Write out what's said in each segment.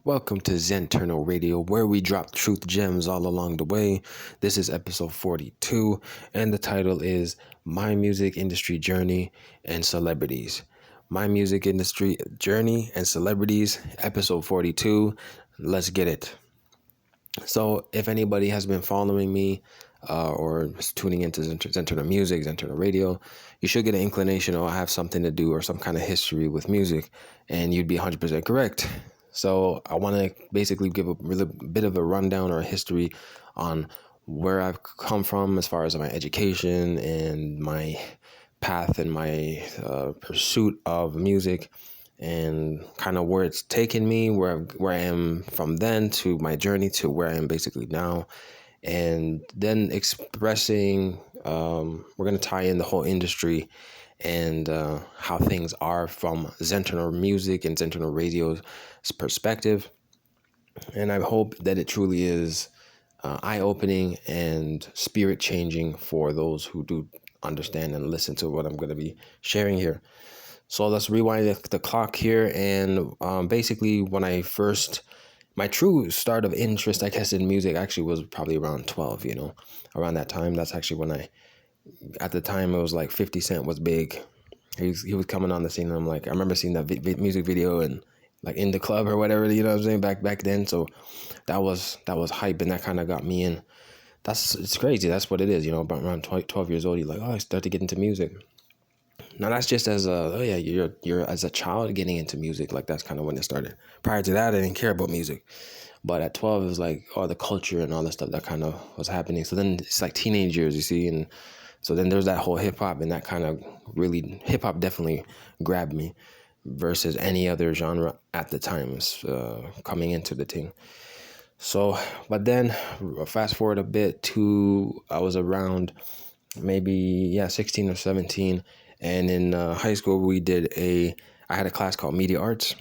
Welcome to Zenterno Radio, where we drop truth gems all along the way. This is episode 42, and the title is My Music Industry Journey and Celebrities. My Music Industry Journey and Celebrities, episode 42. Let's get it. So, if anybody has been following me or tuning into Zenterno Music, Zenterno Radio, you should get an inclination, I have something to do or some kind of history with music, and you'd be 100% correct. So I want to basically give a really bit of a rundown or a history on where I've come from as far as my education and my path and my pursuit of music, and kind of where it's taken me, where I am from then to my journey to where I am basically now, and then expressing. We're gonna tie in the whole industry and how things are from Zenterno Music and Zenterno Radio's perspective. And I hope that it truly is eye-opening and spirit-changing for those who do understand and listen to what I'm going to be sharing here. So let's rewind the clock here. And basically, when I first, my true start of interest, I guess, in music actually was probably around 12, around that time. That's actually when at the time, it was like 50 Cent was big. He was coming on the scene, and I'm like, I remember seeing that music video and like in the club or whatever, what I'm saying, back then. So that was hype, and that kind of got me in. It's crazy. That's what it is, about around 12 years old, you're like, oh, I start to get into music. Now that's just as you're as a child getting into music. Like that's kind of when it started. Prior to that, I didn't care about music. But at 12, it was like, the culture and all that stuff that kind of was happening. So then it's like teenage years, you see, and so then there's that whole hip hop, and that kind of really, hip hop definitely grabbed me versus any other genre at the time coming into the thing. So, but then fast forward a bit to, I was around maybe, 16 or 17. And in high school, I had a class called Media Arts.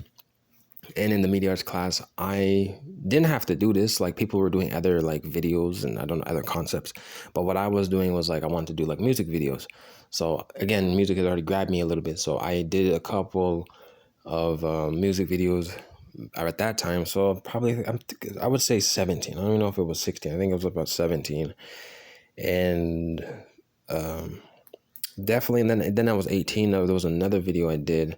And in the media arts class, I didn't have to do this. Like people were doing other like videos and other concepts. But what I was doing was like, I wanted to do like music videos. So again, music had already grabbed me a little bit. So I did a couple of music videos at that time. So probably, I would say 17. I don't even know if it was 16. I think it was about 17. And definitely, and then I was 18. There was another video I did.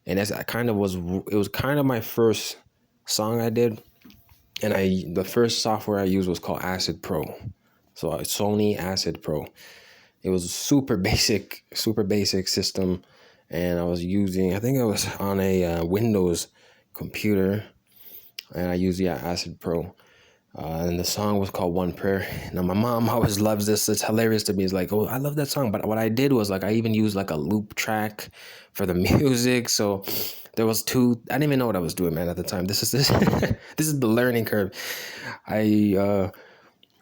And it was kind of my first song I did. And the first software I used was called Acid Pro. So Sony Acid Pro. It was a super basic system. And I was I think I was on a Windows computer. And I used, Acid Pro. And the song was called One Prayer. Now, my mom always loves this. It's hilarious to me. It's like, oh, I love that song. But what I did was like, I even used like a loop track for the music. So there was I didn't even know what I was doing, man, at the time. This is the learning curve. I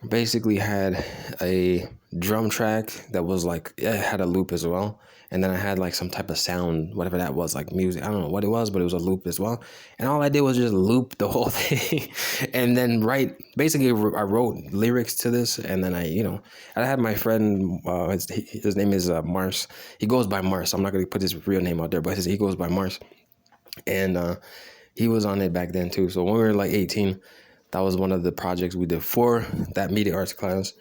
basically had a drum track that was like, it had a loop as well. And then I had like some type of sound, whatever that was, like music. I don't know what it was, but it was a loop as well. And all I did was just loop the whole thing. And then basically I wrote lyrics to this. And then I had my friend, his name is Mars. He goes by Mars. I'm not going to put his real name out there, but he goes by Mars. And he was on it back then too. So when we were like 18, that was one of the projects we did for that media arts class.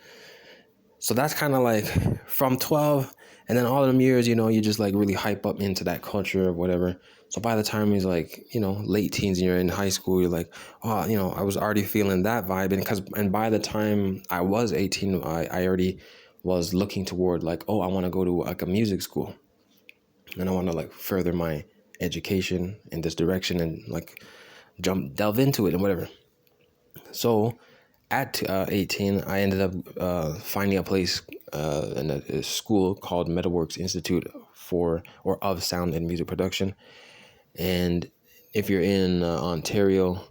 So that's kind of like from 12, and then all of them years, you just like really hype up into that culture or whatever. So by the time he's like, late teens and you're in high school, you're like, oh, I was already feeling that vibe. And by the time I was 18, I already was looking toward like, oh, I want to go to like a music school, and I want to like further my education in this direction and like delve into it and whatever. So at 18, I ended up finding a place in a school called Metalworks Institute of Sound and Music Production. And if you're in Ontario,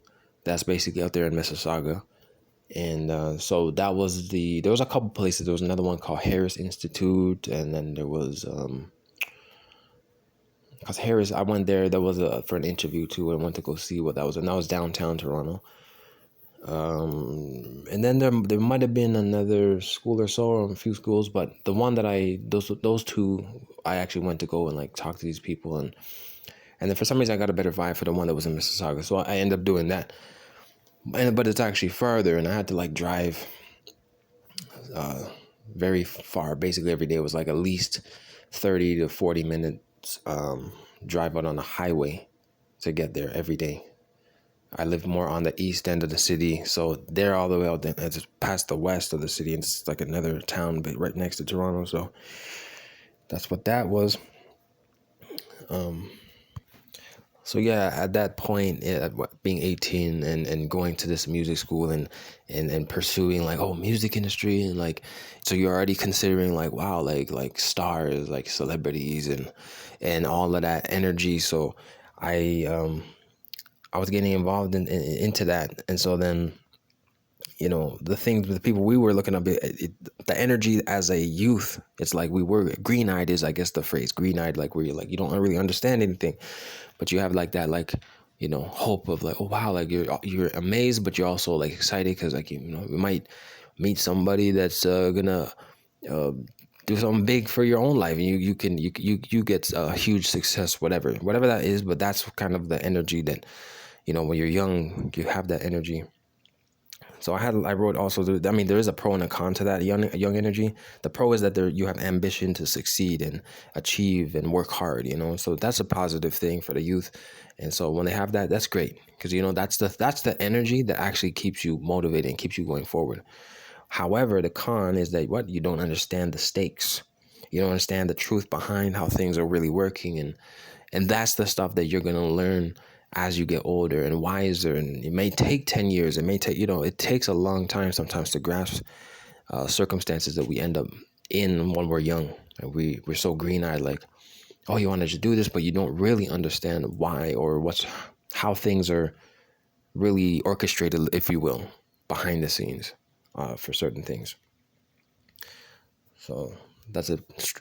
that's basically out there in Mississauga. And so there was a couple places. There was another one called Harris Institute, and then there was because Harris, I went there. That was for an interview too, and went to go see what that was, and that was downtown Toronto. And then there might have been another school or so, or a few schools, but the one that those two, I actually went to go and like talk to these people, and then for some reason I got a better vibe for the one that was in Mississauga, so I ended up doing that. but it's actually farther, and I had to like drive very far. Basically, every day was like at least 30 to 40 minutes drive out on the highway to get there every day. I live more on the east end of the city, so they're all the way out there. It's past the west of the city, and it's like another town, but right next to Toronto. So that's what that was. So yeah, at that point, being 18 and going to this music school and pursuing like, oh, music industry, and like, so you're already considering like, wow, like stars, like celebrities and all of that energy. So I was getting involved into that, and so then, you know, the things, the people we were looking up, the energy as a youth, it's like we were green-eyed is, I guess, the phrase green-eyed, like where you're like, you don't really understand anything, but you have like that, like, you know, hope of like, oh wow, like you're amazed, but you're also like excited because like, you know, you might meet somebody that's gonna uh, do something big for your own life, and you get huge success, whatever that is. But that's kind of the energy that, you know, when you're young, you have that energy. So I wrote also, I mean, there is a pro and a con to that young energy. The pro is that you have ambition to succeed and achieve and work hard, you know. So that's a positive thing for the youth. And so when they have that, that's great, because, you know, that's the energy that actually keeps you motivated and keeps you going forward. However, the con is that you don't understand the stakes. You don't understand the truth behind how things are really working, and that's the stuff that you're going to learn as you get older and wiser. And it may take 10 years. It may take, you know, it takes a long time sometimes to grasp circumstances that we end up in when we're young. And we're so green-eyed, like, oh, you want to just do this, but you don't really understand why or how things are really orchestrated, if you will, behind the scenes for certain things. So that's a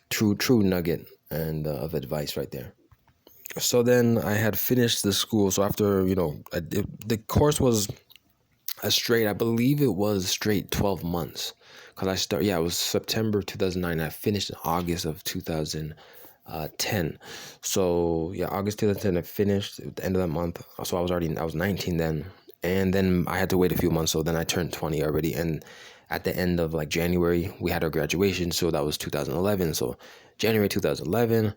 true nugget and of advice right there. So then I had finished the school. So after, you know, the course was I believe it was straight 12 months. Because it was September 2009. I finished in August of 2010. So yeah, August 2010, I finished at the end of that month. So I was 19 then. And then I had to wait a few months. So then I turned 20 already. And at the end of like January, we had our graduation. So that was 2011. So January 2011.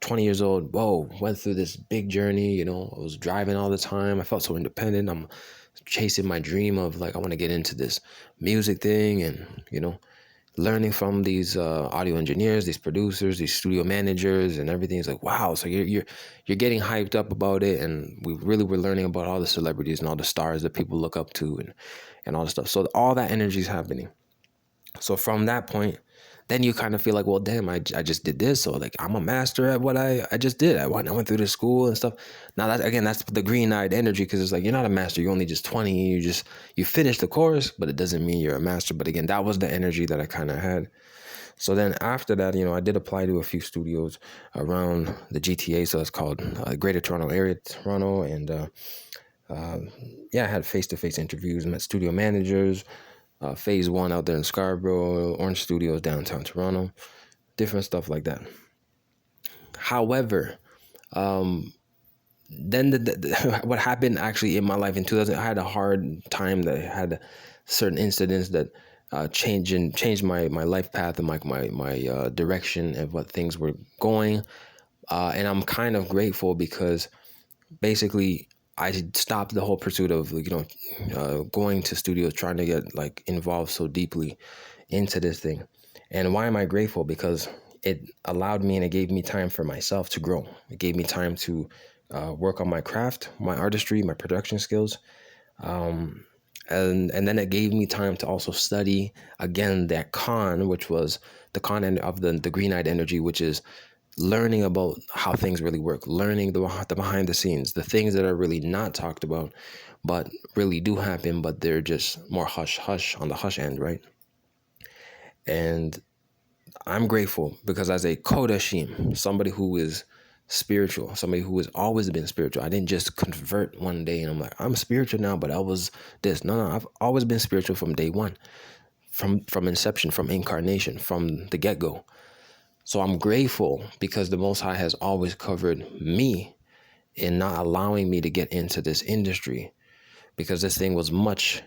20 years old, whoa, went through this big journey, you know, I was driving all the time. I felt so independent. I'm chasing my dream of like, I want to get into this music thing, and, you know, learning from these audio engineers, these producers, these studio managers, and everything's like, wow. So you're getting hyped up about it, and we really were learning about all the celebrities and all the stars that people look up to, and all the stuff. So all that energy is happening. So from that point, then you kind of feel like, well, damn, I just did this. So like, I'm a master at what I just did. I went through the school and stuff. Now that's the green-eyed energy, because it's like, you're not a master. You're only just 20. You finished the course, but it doesn't mean you're a master. But again, that was the energy that I kind of had. So then after that, you know, I did apply to a few studios around the GTA. So it's called Greater Toronto Area, Toronto. And I had face-to-face interviews, met studio managers, Phase 1 out there in Scarborough, Orange Studios downtown Toronto, different stuff like that. However, then what happened actually in my life in 2000, I had a hard time that I had certain incidents that changed my life path and my direction of what things were going. And I'm kind of grateful, because basically I stopped the whole pursuit of, you know, going to studios, trying to get like involved so deeply into this thing. And why am I grateful? Because it allowed me and it gave me time for myself to grow. It gave me time to work on my craft, my artistry, my production skills. And then it gave me time to also study again that con, which was the con of the green-eyed energy, which is learning about how things really work, learning the behind the scenes, the things that are really not talked about, but really do happen, but they're just more hush on the hush end, right? And I'm grateful, because as a kodashim, somebody who is spiritual, somebody who has always been spiritual, I didn't just convert one day and I'm like, I'm spiritual now, but I was this. No, I've always been spiritual from day one, from inception, from incarnation, from the get-go. So I'm grateful, because the Most High has always covered me in not allowing me to get into this industry, because this thing was much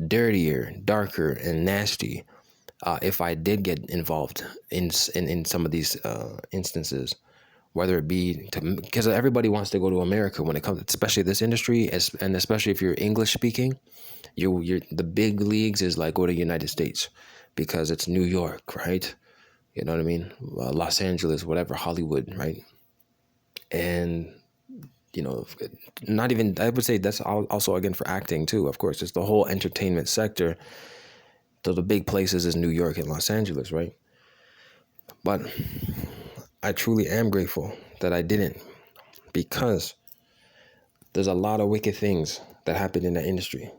dirtier, darker, and nasty. If I did get involved in some of these instances, whether it be because everybody wants to go to America when it comes, especially this industry, and especially if you're English speaking, you're the big leagues is like go to United States because it's New York, right? You know what I mean? Los Angeles, whatever, Hollywood, right? And you know, not even, I would say that's also again for acting too. Of course, it's the whole entertainment sector. So the big places is New York and Los Angeles, right? But I truly am grateful that I didn't, because there's a lot of wicked things that happened in the industry.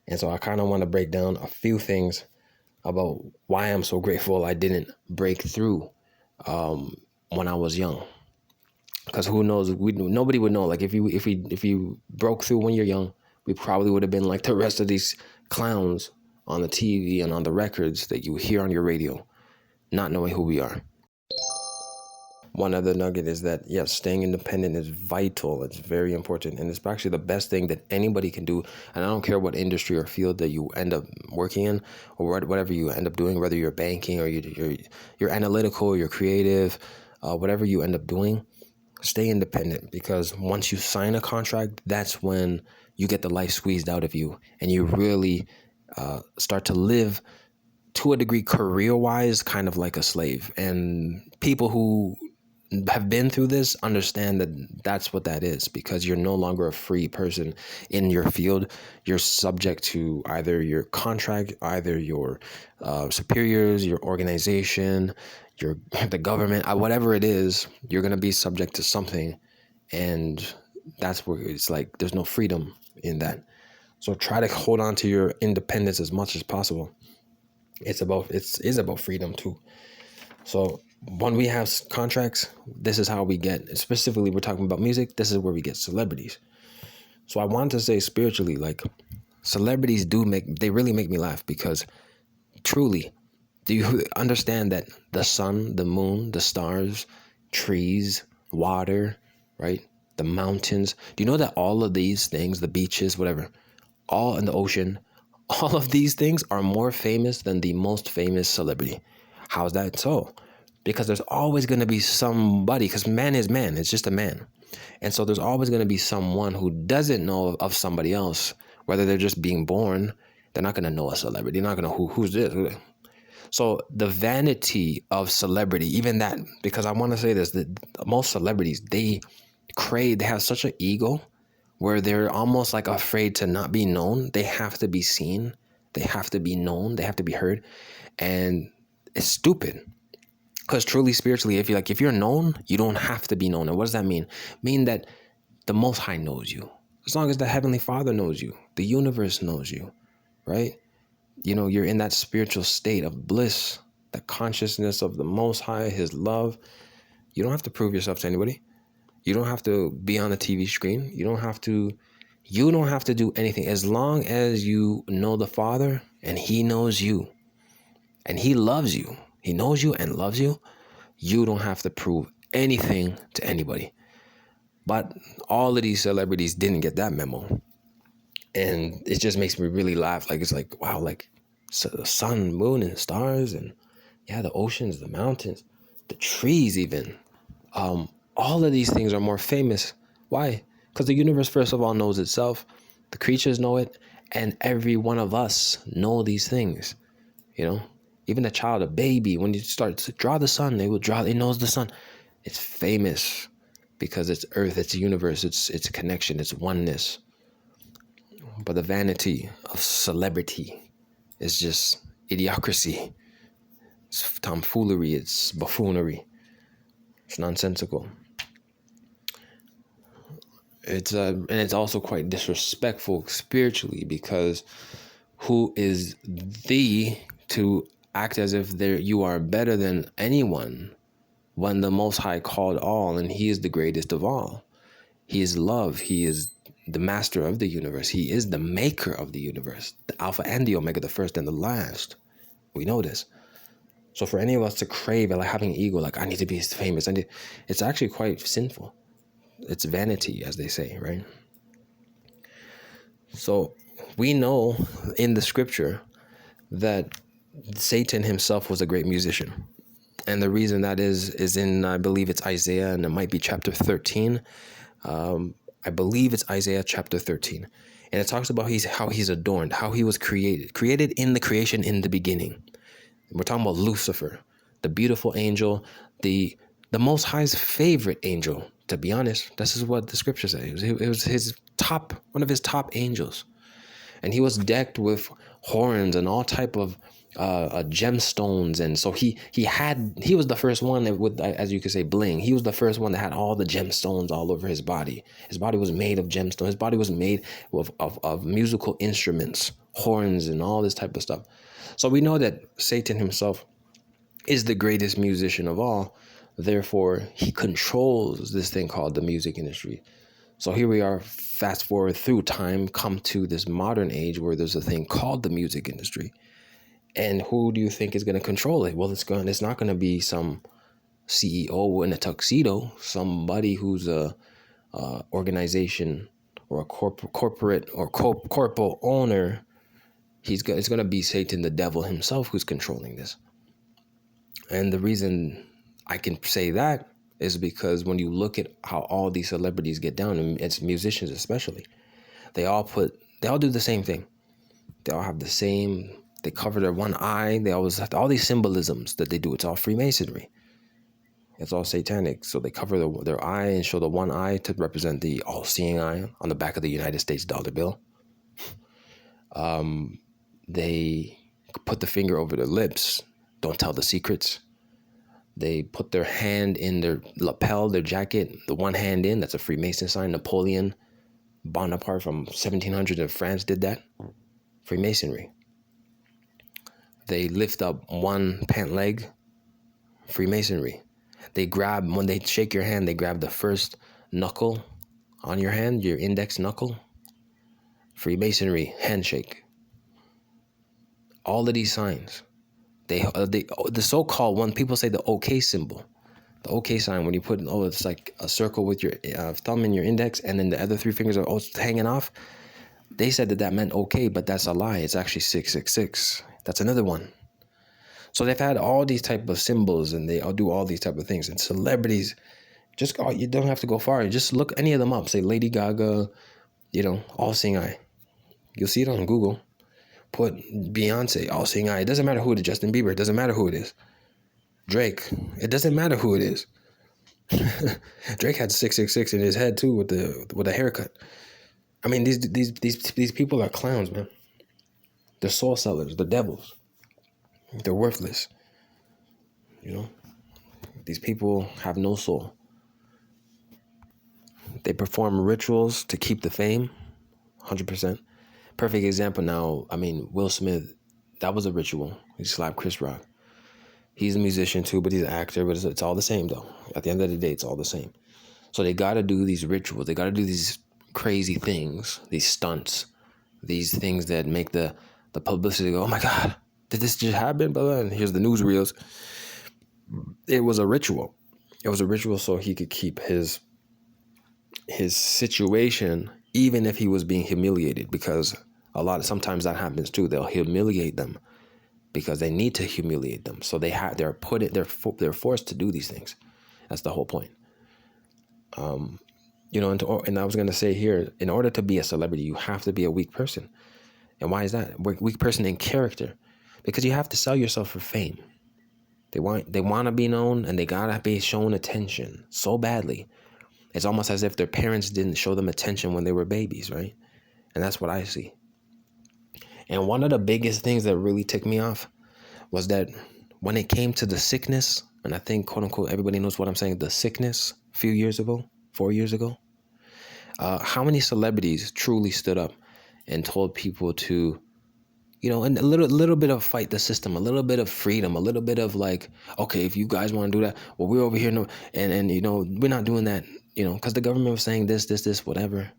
And so I kind of want to break down a few things about why I'm so grateful I didn't break through when I was young. Because who knows? Nobody would know. Like if you broke through when you're young, we probably would have been like the rest of these clowns on the TV and on the records that you hear on your radio, not knowing who we are. One other nugget is that, yes, staying independent is vital. It's very important. And it's actually the best thing that anybody can do. And I don't care what industry or field that you end up working in or whatever you end up doing, whether you're banking or you're analytical, you're creative, whatever you end up doing, stay independent, because once you sign a contract, that's when you get the life squeezed out of you and you really start to live to a degree career-wise kind of like a slave. And people who have been through this understand that that's what that is, because you're no longer a free person in your field. You're subject to either your contract, either your superiors, your organization, the government, whatever it is. You're going to be subject to something, and that's where it's like there's no freedom in that. So try to hold on to your independence as much as possible. It's about freedom too. So when we have contracts, this is how we get, specifically we're talking about music, this is where we get celebrities. So I want to say spiritually, like, celebrities they really make me laugh, because truly, do you understand that the sun, the moon, the stars, trees, water, right? The mountains, do you know that all of these things, the beaches, whatever, all in the ocean, all of these things are more famous than the most famous celebrity? How's that so? Because there's always going to be somebody, because man is man, it's just a man. And so there's always going to be someone who doesn't know of somebody else, whether they're just being born. They're not going to know a celebrity. They're not going to know who's this. So the vanity of celebrity, even that, because I want to say this, that most celebrities, they have such an ego where they're almost like afraid to not be known. They have to be seen. They have to be known. They have to be heard. And it's stupid. Because truly, spiritually, if you're known, you don't have to be known. And what does that mean? Mean that the Most High knows you. As long as the Heavenly Father knows you, the universe knows you, right? You know, you're in that spiritual state of bliss, the consciousness of the Most High, His love. You don't have to prove yourself to anybody. You don't have to be on the TV screen. You don't have to do anything. As long as you know the Father and He knows you and He loves you, He knows you and loves you, you don't have to prove anything to anybody. But all of these celebrities didn't get that memo. And it just makes me really laugh. Like, it's like, wow, like the sun, moon, and stars, and yeah, the oceans, the mountains, the trees even. All of these things are more famous. Why? Because the universe, first of all, knows itself. The creatures know it. And every one of us know these things, you know? Even a child, a baby, when you start to draw the sun, it knows the sun. It's famous because it's earth, it's universe, it's connection, it's oneness. But the vanity of celebrity is just idiocracy. It's tomfoolery, it's buffoonery. It's nonsensical. And it's also quite disrespectful spiritually, because who is thee to act as if you are better than anyone when the Most High called all, and He is the greatest of all. He is love. He is the master of the universe. He is the maker of the universe, the Alpha and the Omega, the first and the last. We know this. So for any of us to crave like having ego, like I need to be famous, it's actually quite sinful. It's vanity, as they say, right? So We know in the scripture that Satan himself was a great musician. And the reason that is in, I believe it's Isaiah, and it might be chapter 13. I believe it's Isaiah chapter 13. And it talks about how he's adorned, how he was created in the creation in the beginning. And we're talking about Lucifer, the beautiful angel, the Most High's favorite angel. To be honest, this is what the scripture says. It was one of his top angels. And he was decked with horns and all type of gemstones, and so he was the first one that would, as you could say, bling. He was the first one that had all the gemstones all over his body. His body was made of gemstones. His body was made of musical instruments, horns, and all this type of stuff. So we know that Satan himself is the greatest musician of all. Therefore, he controls this thing called the music industry. So here we are, fast forward through time, come to this modern age where there's a thing called the music industry. And who do you think is going to control it? Well, it's not going to be some CEO in a tuxedo, somebody who's a organization or a corporate or corporal owner. It's going to be Satan, the devil himself, who's controlling this. And the reason I can say that is because when you look at how all these celebrities get down, and it's musicians especially, they all do the same thing. They all have the same. They cover their one eye. They always have all these symbolisms that they do. It's all Freemasonry. It's all satanic. So they cover their eye and show the one eye to represent the all-seeing eye on the back of the United States dollar bill. They put the finger over their lips. Don't tell the secrets. They put their hand in their lapel, their jacket, the one hand in. That's a Freemason sign. Napoleon Bonaparte from 1700 in France did that. Freemasonry. They lift up one pant leg. Freemasonry. When they shake your hand, they grab the first knuckle on your hand, your index knuckle. Freemasonry, handshake. All of these signs. The so-called one, people say the OK symbol. The OK sign, when you put, it's like a circle with your thumb and your index, and then the other three fingers are hanging off. They said that meant OK, but that's a lie. It's actually 666. That's another one. So they've had all these type of symbols, and they all do all these type of things. And celebrities, you don't have to go far. You just look any of them up. Say Lady Gaga, all-seeing eye. You'll see it on Google. Put Beyonce, all-seeing eye. It doesn't matter who it is. Justin Bieber, it doesn't matter who it is. Drake, it doesn't matter who it is. Drake had 666 in his head too with a haircut. I mean, these people are clowns, man. They're soul sellers. They're devils. They're worthless. These people have no soul. They perform rituals to keep the fame, 100%. Perfect example now, Will Smith, that was a ritual. He slapped Chris Rock. He's a musician too, but he's an actor, but it's all the same though. At the end of the day, it's all the same. So they got to do these rituals. They got to do these crazy things, these stunts, these things that make the publicity go, oh my God, did this just happen? And here's the newsreels. It was a ritual. It was a ritual so he could keep his situation, even if he was being humiliated, because sometimes that happens too. They'll humiliate them because they need to humiliate them. So they're forced to do these things. That's the whole point. And I was going to say here, in order to be a celebrity, you have to be a weak person. And why is that? Weak person in character, because you have to sell yourself for fame. They want to be known, and they gotta be shown attention so badly. It's almost as if their parents didn't show them attention when they were babies, right? And that's what I see. And one of the biggest things that really ticked me off was that when it came to the sickness, and I think, quote unquote, everybody knows what I'm saying, the sickness a few years ago, 4 years ago, how many celebrities truly stood up and told people to, and a little bit of fight the system, a little bit of freedom, a little bit of like, okay, if you guys want to do that, well, we're over here, and we're not doing that, because the government was saying this, whatever.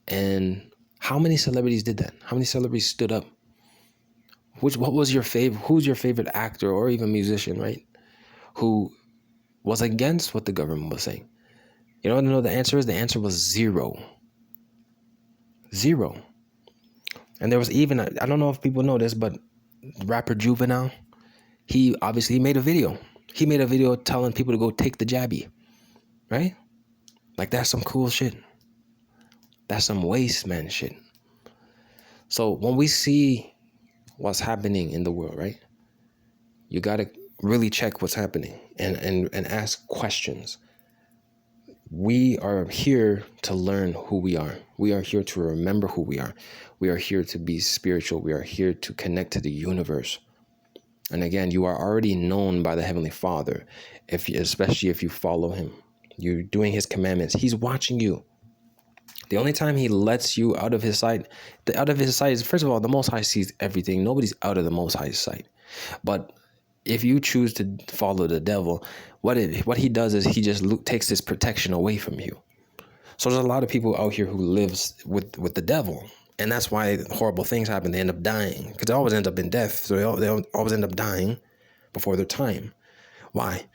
And how many celebrities did that? How many celebrities stood up? What was your favorite? Who's your favorite actor or even musician, right? Who was against what the government was saying? You know the answer is? The answer was zero. Zero. And there was even, I don't know if people know this, but rapper Juvenile, he obviously made a video. He made a video telling people to go take the jabby, right? Like, that's some cool shit. That's some waste man shit. So when we see what's happening in the world, right? You got to really check what's happening and ask questions. We are here to learn who we are. We are here to remember who we are. We are here to be spiritual. We are here to connect to the universe. And again, you are already known by the Heavenly Father, especially if you follow him. You're doing his commandments. He's watching you. The only time he lets you out of his sight, is, first of all, the Most High sees everything. Nobody's out of the Most High's sight. But if you choose to follow the devil, what he does is he just takes his protection away from you. So there's a lot of people out here who lives with the devil. And that's why horrible things happen. They end up dying because they always end up in death. So they always end up dying before their time. Why?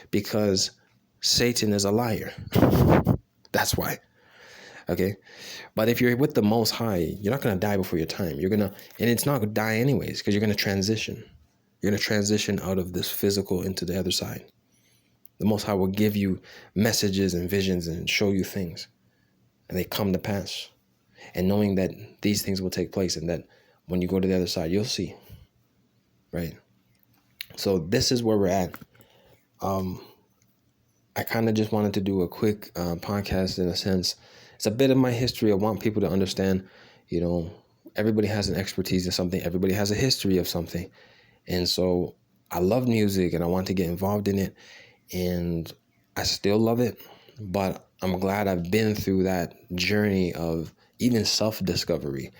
Because Satan is a liar. That's why. Okay. But if you're with the Most High, you're not going to die before your time. And it's not going to die anyways, because you're going to transition. You're going to transition out of this physical into the other side. The Most High will give you messages and visions and show you things, and they come to pass. And knowing that these things will take place, and that when you go to the other side, you'll see. Right? So this is where we're at. I kind of just wanted to do a quick podcast in a sense. It's a bit of my history. I want people to understand, everybody has an expertise in something. Everybody has a history of something. And so I love music and I want to get involved in it. And I still love it. But I'm glad I've been through that journey of even self-discovery,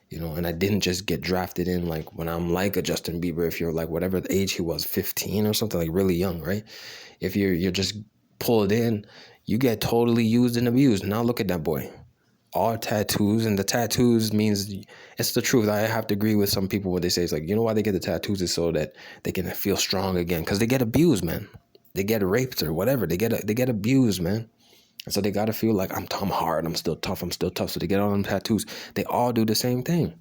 and I didn't just get drafted in like when I'm like a Justin Bieber, if you're like whatever the age he was, 15 or something, like really young, right? If you're just pulled in, you get totally used and abused. Now look at that boy. All tattoos, and the tattoos means it's the truth. I have to agree with some people when they say it's like, why they get the tattoos is so that they can feel strong again, because they get abused, man. They get raped or whatever. They get abused, man. And so they got to feel like I'm hard. I'm still tough. So they get all them tattoos. They all do the same thing.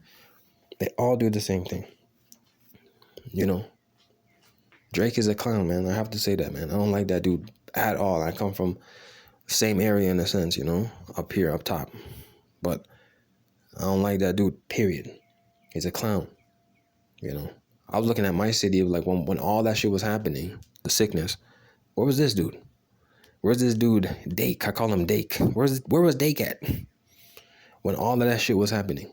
Drake is a clown, man. I have to say that, man. I don't like that dude at all. I come from the same area in a sense, up here, up top. But I don't like that dude, period. He's a clown, I was looking at my city, like when all that shit was happening, the sickness. Where was this dude? Where's this dude, Dake? I call him Dake. Where was Dake at when all of that shit was happening?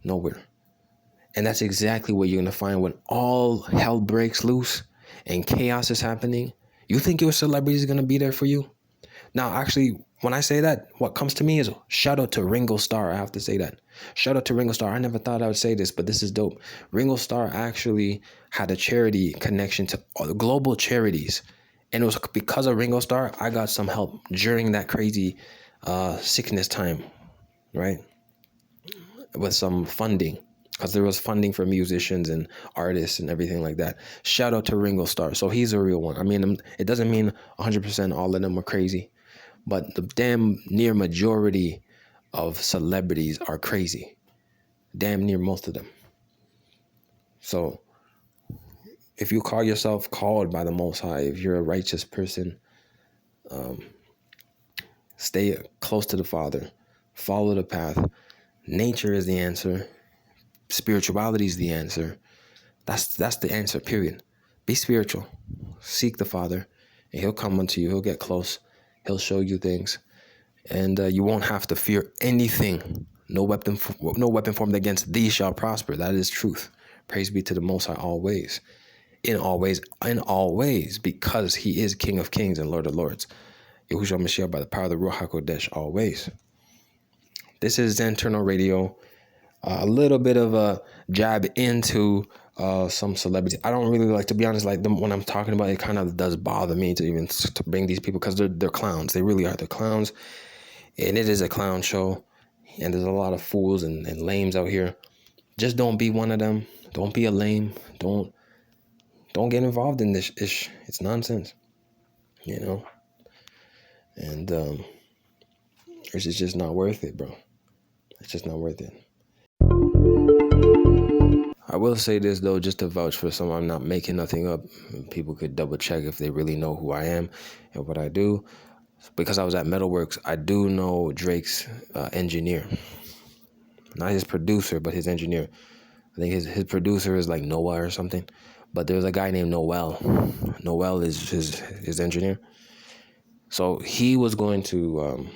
Nowhere. And that's exactly what you're going to find when all hell breaks loose and chaos is happening. You think your celebrity is going to be there for you? Now, actually, when I say that, what comes to me is shout out to Ringo Starr. I have to say that. Shout out to Ringo Starr. I never thought I would say this, but this is dope. Ringo Starr actually had a charity connection to global charities. And it was because of Ringo Starr, I got some help during that crazy sickness time, right? With some funding, because there was funding for musicians and artists and everything like that. Shout out to Ringo Starr. So he's a real one. I mean, it doesn't mean 100% all of them are crazy, but the damn near majority of celebrities are crazy. Damn near most of them. So if you call yourself called by the Most High, if you're a righteous person, stay close to the Father, follow the path. Nature is the answer. Spirituality is the answer. That's the answer, period. Be spiritual. Seek the Father, and he'll come unto you. He'll get close. He'll show you things. And you won't have to fear anything. No weapon formed against thee shall prosper. That is truth. Praise be to the Most High always. In all ways, because he is King of Kings and Lord of Lords. Yahushua Mashiach by the power of the Ruach HaKodesh, always. This is Zenterno Radio. A little bit of a jab into some celebrities. I don't really like, to be honest, like when I'm talking about it, it kind of does bother me to bring these people, because they're clowns. They really are. They're clowns. And it is a clown show. And there's a lot of fools and lames out here. Just don't be one of them. Don't be a lame. Don't get involved in this ish. It's nonsense, and it's just not worth it, bro. It's just not worth it. I will say this though, just to vouch for someone, I'm not making nothing up. People could double check if they really know who I am and what I do. Because I was at Metalworks, I do know Drake's engineer, not his producer, but his engineer. I think his producer is like Noah or something, but there's a guy named Noel. Noel is his engineer. So he was going to,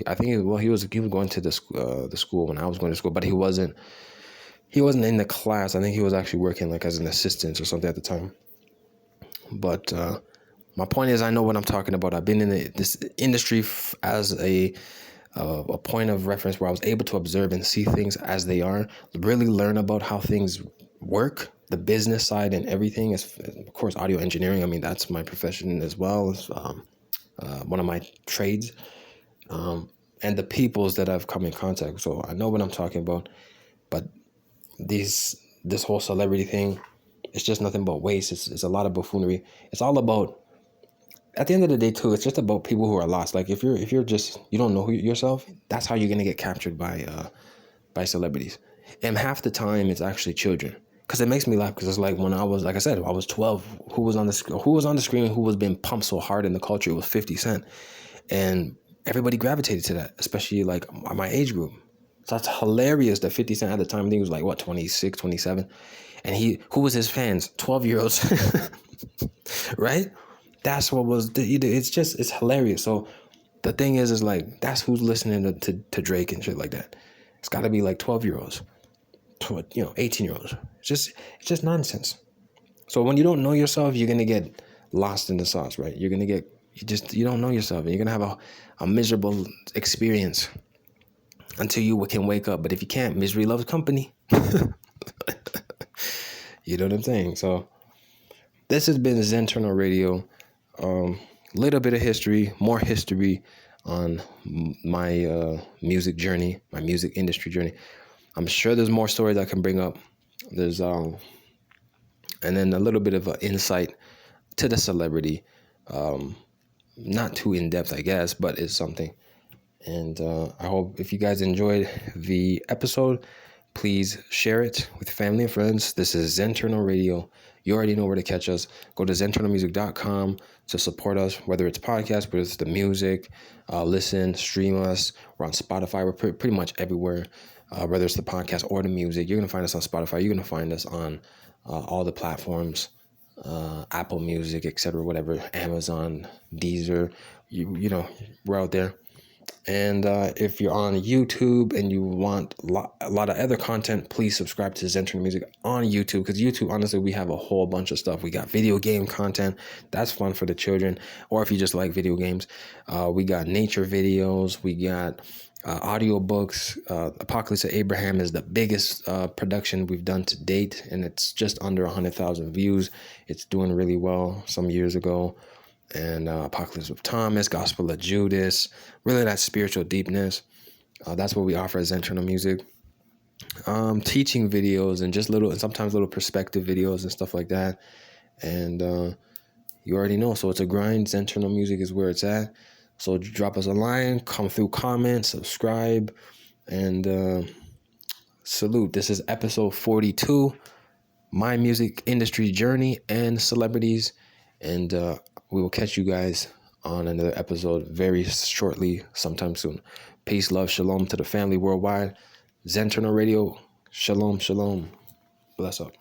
I think, he was going to the school when I was going to school, but he wasn't in the class. I think he was actually working like as an assistant or something at the time. But my point is, I know what I'm talking about. I've been in this industry as a point of reference where I was able to observe and see things as they are, really learn about how things work, the business side and everything. Is of course audio engineering. I mean, that's my profession as well. It's one of my trades, and the peoples that I've come in contact. So I know what I'm talking about. But this whole celebrity thing, it's just nothing but waste. It's a lot of buffoonery. It's all about, at the end of the day too, it's just about people who are lost. Like if you're just, you don't know yourself, that's how you're gonna get captured by celebrities. And half the time it's actually children. Because it makes me laugh, because it's like when I was, like I said, I was 12, who was on the screen, who was being pumped so hard in the culture, it was 50 Cent. And everybody gravitated to that, especially like my age group. So that's hilarious that 50 Cent at the time, I think he was like, what, 26, 27? And who was his fans? 12-year-olds, right? That's what was, it's hilarious. So the thing is like, that's who's listening to Drake and shit like that. It's got to be like 12-year-olds, 18-year-olds. It's just nonsense. So when you don't know yourself, you're going to get lost in the sauce, right? You're going to get, you don't know yourself, and you're going to have a miserable experience until you can wake up. But if you can't, misery loves company. You know what I'm saying? So this has been Zenterno Radio. Little bit of history, more history on my music journey, my music industry journey. I'm sure there's more stories I can bring up. There's and then a little bit of an insight to the celebrity. Not too in depth, I guess, but it's something. And I hope if you guys enjoyed the episode, please share it with family and friends. This is Zenterno Radio. You already know where to catch us. Go to zenternomusic.com to support us, whether it's podcast, whether it's the music, listen, stream us. We're on Spotify. We're pretty much everywhere, whether it's the podcast or the music. You're going to find us on Spotify. You're going to find us on all the platforms, Apple Music, etc., whatever, Amazon, Deezer. You know, we're out there. And if you're on YouTube and you want a lot of other content, please subscribe to Zenterno Music on YouTube. Because YouTube, honestly, we have a whole bunch of stuff. We got video game content. That's fun for the children. Or if you just like video games. We got nature videos. We got audiobooks. Apocalypse of Abraham is the biggest production we've done to date. And it's just under 100,000 views. It's doing really well some years ago. And Apocalypse of Thomas, Gospel of Judas, really that spiritual deepness. That's what we offer as Zenterno Music. Teaching videos and just sometimes little perspective videos and stuff like that. And you already know, so it's a grind. Zenterno Music is where it's at. So drop us a line, come through, comment, subscribe, and salute. This is episode 42, my music industry journey and celebrities. And we will catch you guys on another episode very shortly, sometime soon. Peace, love, shalom to the family worldwide. Zenterno Radio, shalom, shalom. Bless up.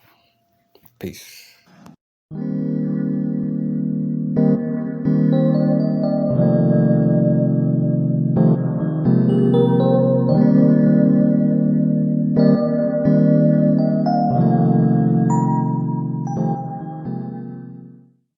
Peace.